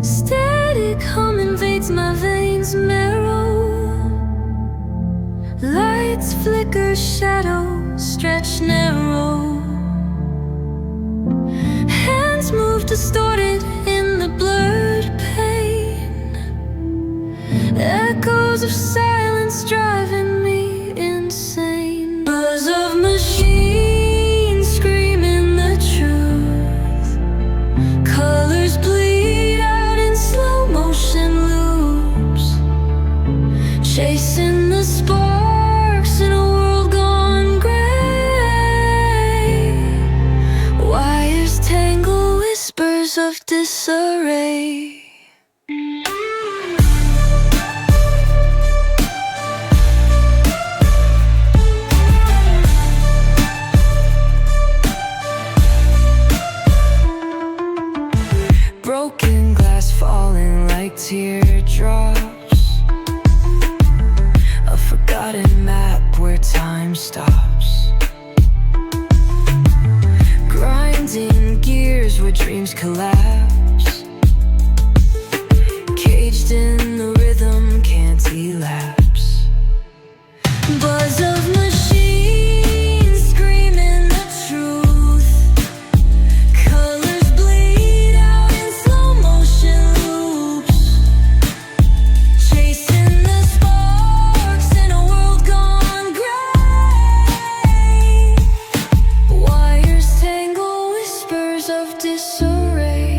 Static hum invades my veins marrow. Lights flicker, shadows stretch narrow. Hands move distorted in the blurred pain. Echoes of silence driving me insane. Buzz of machines screaming the truth. Colors bleed out in slow motion loops, chasing the sparks in a world gone gray. Wires tangle, whispers of disarray. Broken glass falling like teardrops. A forgotten map where time stops. Grinding gears where dreams collapse. Caged in the rhythm, can't elapse. Buzz of machines screaming the truth. Colors bleed out in slow motion loops, chasing the sparks in a world gone gray. Wires tangle, whispers of disarray.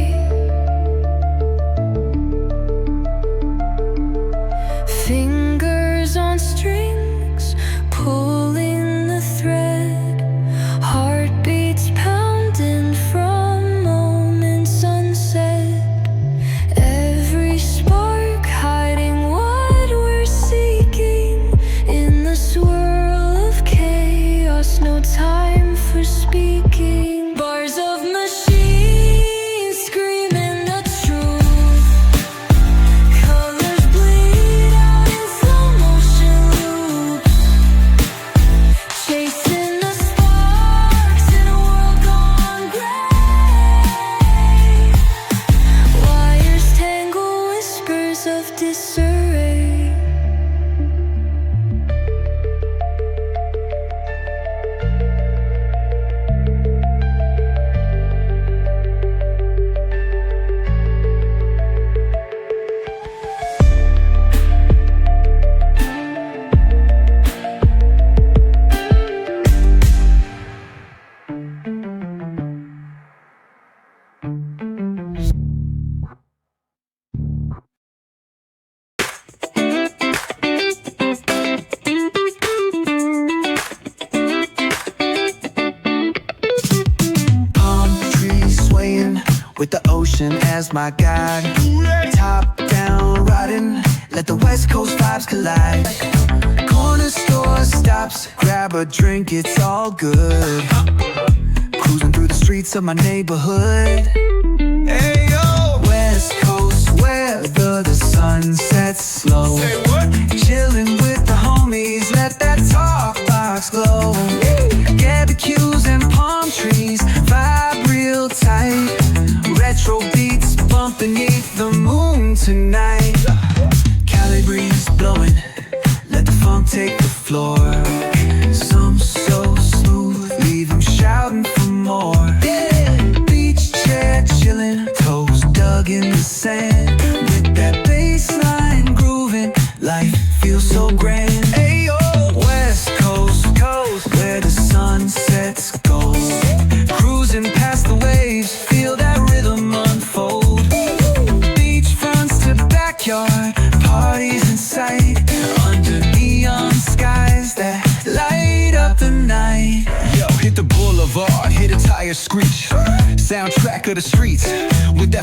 Fingers on strings, pulling the thread. Heartbeats pounding from moments unsaid. Every spark hiding what we're seeking. In the swirl of chaos, no time for speaking. Bars of machines screaming the truth. Colors bleed out in slow motion loops, chasing the sparks in a world gone gray. Wires tangle, whispers of disarray. Palm trees swaying with the ocean as my guide. Top down riding, let the west coast vibes collide. Corner store stops, grab a drink, it's all good. Cruising through the streets of my neighborhood. Hey yo, west coast weather, the sun sets slow. Chilling with the homies, let that talk box glow. Barbecues and palm trees, vibe real tight. Retro beats bumping beneath the moon tonight. Cali breeze blowing, let the funk take the floor. Some so smooth, leave them shouting for more. Beach chair chilling, toes dug in the sand. With that bass line grooving, life feels so grand. Ayo, West Coast, where the sun sets gold. Cruising past the waves, feel that rhythm unfold. Beachfronts to backyard, parties in sight. Under neon skies that light up the night. Yo, hit the boulevard, hit a tire screech. Soundtrack of the streets, with that